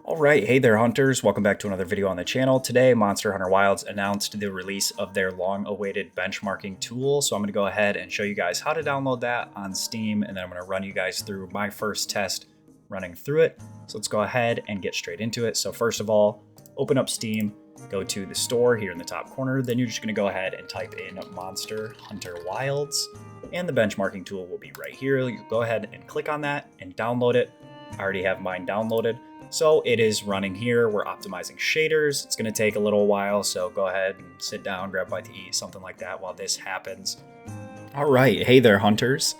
Alright, hey there hunters, welcome back to another video on the channel. Today, Monster Hunter Wilds announced the release of their long-awaited benchmarking tool, so I'm going to go ahead and show you guys how to download that on Steam, and then I'm going to run you guys through my first test running through it. So let's go ahead and get straight into it. So first of all, open up Steam, go to the store here in the top corner, then you're just going to go ahead and type in Monster Hunter Wilds, and the benchmarking tool will be right here. You go ahead and click on that and download it. I already have mine downloaded. So it is running here. We're optimizing shaders. It's going to take a little while, so go ahead and sit down, grab a bite to eat, something like that while this happens. All right, hey there, hunters.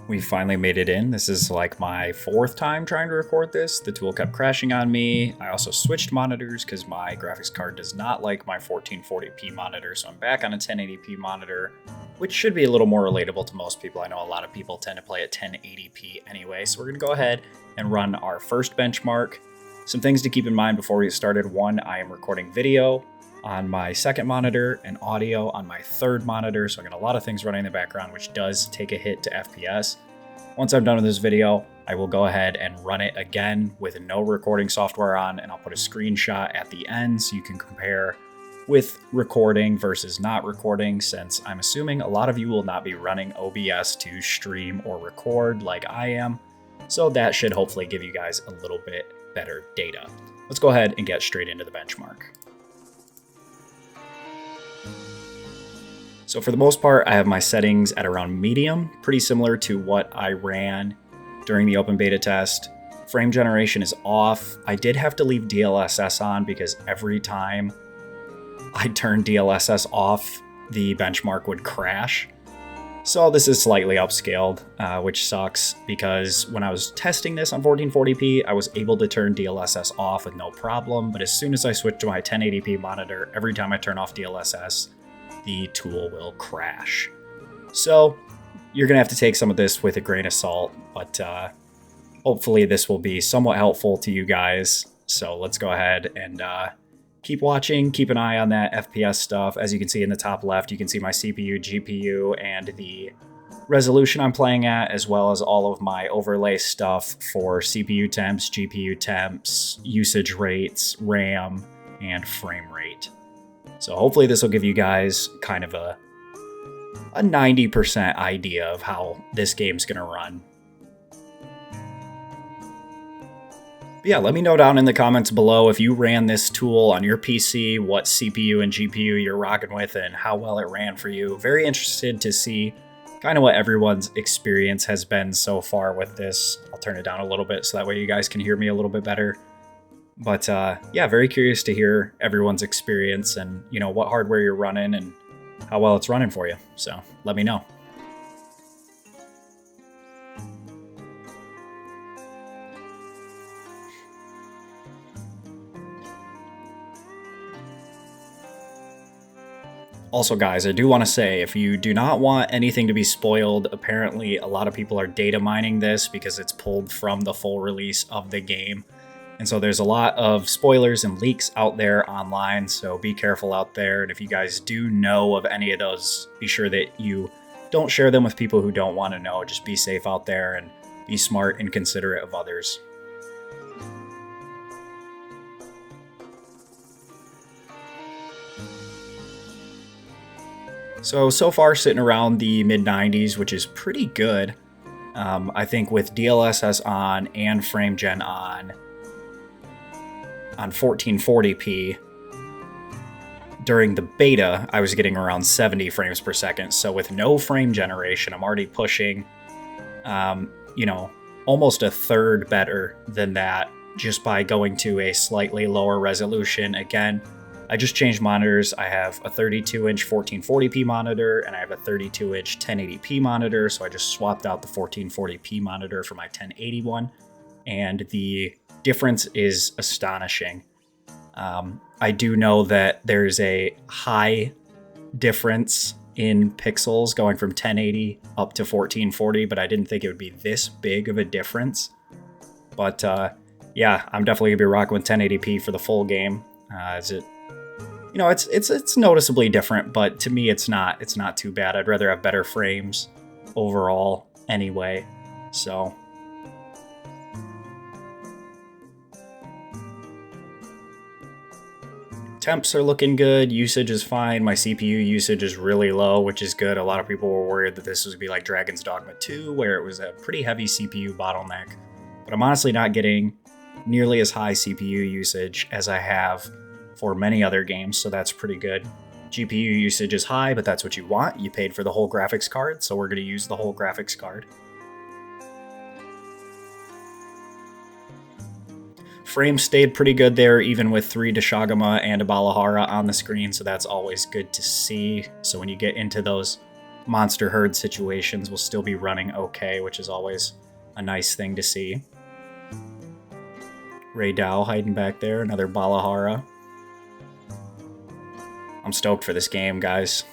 We finally made it in. This is like my fourth time trying to record this. The tool kept crashing on me. I also switched monitors because my graphics card does not like my 1440p monitor, so I'm back on a 1080p monitor, which should be a little more relatable to most people. I know a lot of people tend to play at 1080p anyway, so we're going to go ahead and run our first benchmark. Some things to keep in mind before we get started. One, I am recording video on my second monitor and audio on my third monitor, so I got a lot of things running in the background, which does take a hit to FPS. Once I'm done with this video, I will go ahead and run it again with no recording software on, and I'll put a screenshot at the end so you can compare with recording versus not recording, since I'm assuming a lot of you will not be running OBS to stream or record like I am. So that should hopefully give you guys a little bit better data. Let's go ahead and get straight into the benchmark. So for the most part, I have my settings at around medium, pretty similar to what I ran during the open beta test. Frame generation is off. I did have to leave DLSS on because every time I turned DLSS off, the benchmark would crash. So this is slightly upscaled, which sucks because when I was testing this on 1440p, I was able to turn DLSS off with no problem. But as soon as I switch to my 1080p monitor, every time I turn off DLSS, the tool will crash. So you're going to have to take some of this with a grain of salt, but hopefully this will be somewhat helpful to you guys. So let's go ahead and keep watching, keep an eye on that FPS stuff. As you can see in the top left, you can see my CPU, GPU, and the resolution I'm playing at, as well as all of my overlay stuff for CPU temps, GPU temps, usage rates, RAM, and frame rate. So hopefully this will give you guys kind of a 90% idea of how this game's gonna run. But yeah, let me know down in the comments below if you ran this tool on your PC, what CPU and GPU you're rocking with, and how well it ran for you. Very interested to see kind of what everyone's experience has been so far with this. I'll turn it down a little bit so that way you guys can hear me a little bit better. But yeah, very curious to hear everyone's experience and, you know, what hardware you're running and how well it's running for you. So let me know. Also, guys, I do want to say, if you do not want anything to be spoiled, apparently a lot of people are data mining this because it's pulled from the full release of the game. And so there's a lot of spoilers and leaks out there online, so be careful out there. And if you guys do know of any of those, be sure that you don't share them with people who don't want to know. Just be safe out there and be smart and considerate of others. So far sitting around the mid-90s, which is pretty good. I think with DLSS on and frame gen on 1440p, during the beta, I was getting around 70 frames per second. So with no frame generation, I'm already pushing, you know, almost a third better than that just by going to a slightly lower resolution. Again, I just changed monitors. I have a 32-inch 1440p monitor and I have a 32-inch 1080p monitor. So I just swapped out the 1440p monitor for my 1080 one, and the difference is astonishing. I do know that there's a high difference in pixels going from 1080 up to 1440, but I didn't think it would be this big of a difference. But yeah, I'm definitely gonna be rocking with 1080p for the full game. You know, it's noticeably different, but to me, it's not too bad. I'd rather have better frames overall anyway. So Temps are looking good, usage is fine, my CPU usage is really low, which is good. A lot of people were worried that this was gonna be like Dragon's Dogma 2, where it was a pretty heavy CPU bottleneck. But I'm honestly not getting nearly as high CPU usage as I have for many other games, so that's pretty good. GPU usage is high, but that's what you want. You paid for the whole graphics card, so we're gonna use the whole graphics card. Frames stayed pretty good there, even with 3 Deshagama and a Balahara on the screen, so that's always good to see. So when you get into those monster herd situations, we'll still be running okay, which is always a nice thing to see. Ray Dow hiding back there, another Balahara. I'm stoked for this game, guys.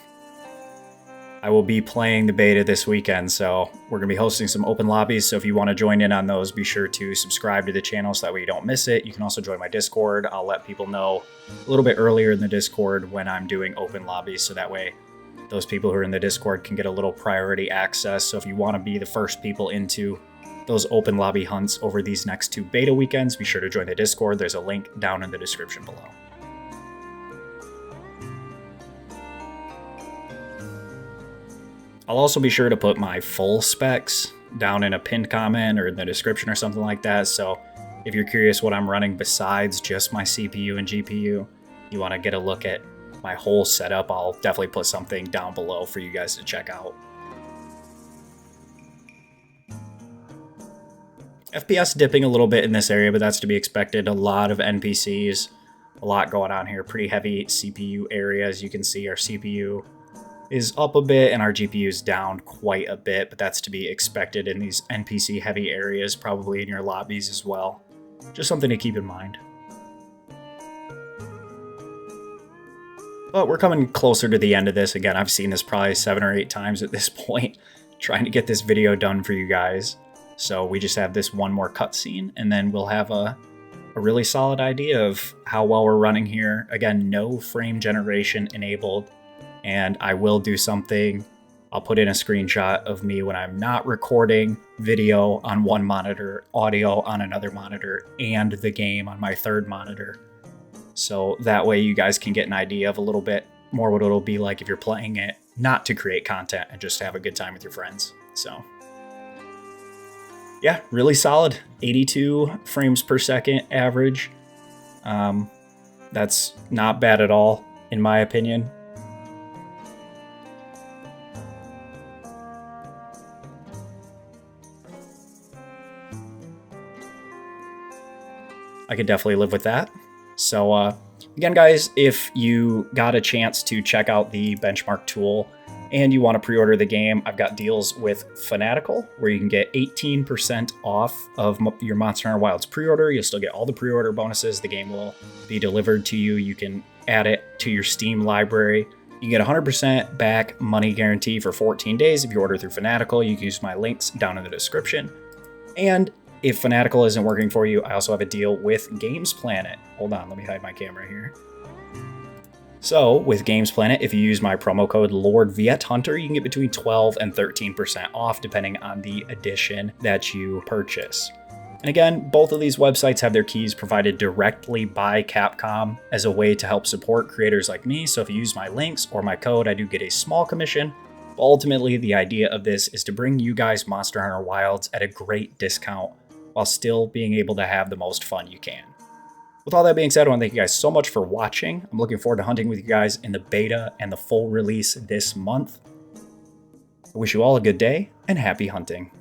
I will be playing the beta this weekend, so we're going to be hosting some open lobbies, so if you want to join in on those, be sure to subscribe to the channel so that way you don't miss it. You can also join my Discord. I'll let people know a little bit earlier in the Discord when I'm doing open lobbies, so that way those people who are in the Discord can get a little priority access. So if you want to be the first people into those open lobby hunts over these next 2 beta weekends, be sure to join the Discord. There's a link down in the description below. I'll also be sure to put my full specs down in a pinned comment or in the description or something like that. So if you're curious what I'm running besides just my CPU and GPU, you want to get a look at my whole setup, I'll definitely put something down below for you guys to check out. FPS dipping a little bit in this area, but that's to be expected. A lot of NPCs, a lot going on here. Pretty heavy CPU area. As you can see, our CPU is up a bit and our GPU is down quite a bit, but that's to be expected in these NPC heavy areas, probably in your lobbies as well. Just something to keep in mind. But we're coming closer to the end of this. Again, I've seen this probably 7 or 8 times at this point, trying to get this video done for you guys. So we just have this one more cutscene, and then we'll have a really solid idea of how well we're running here. Again, no frame generation enabled. And I will do something. I'll put in a screenshot of me when I'm not recording video on one monitor, audio on another monitor, and the game on my 3rd monitor. So that way you guys can get an idea of a little bit more what it'll be like if you're playing it, not to create content and just to have a good time with your friends. So yeah, really solid. 82 frames per second average. That's not bad at all, in my opinion. I could definitely live with that. So again, guys, if you got a chance to check out the benchmark tool and you want to pre-order the game, I've got deals with Fanatical where you can get 18% off of your Monster Hunter Wilds pre-order. You'll still get all the pre-order bonuses. The game will be delivered to you. You can add it to your Steam library. You get 100% back money guarantee for 14 days if you order through Fanatical. You can use my links down in the description. And if Fanatical isn't working for you, I also have a deal with Games Planet. Hold on, let me hide my camera here. So with Games Planet, if you use my promo code LordViettner, you can get between 12 and 13% off depending on the edition that you purchase. And again, both of these websites have their keys provided directly by Capcom as a way to help support creators like me. So if you use my links or my code, I do get a small commission. But ultimately, the idea of this is to bring you guys Monster Hunter Wilds at a great discount while still being able to have the most fun you can. With all that being said, I want to thank you guys so much for watching. I'm looking forward to hunting with you guys in the beta and the full release this month. I wish you all a good day and happy hunting.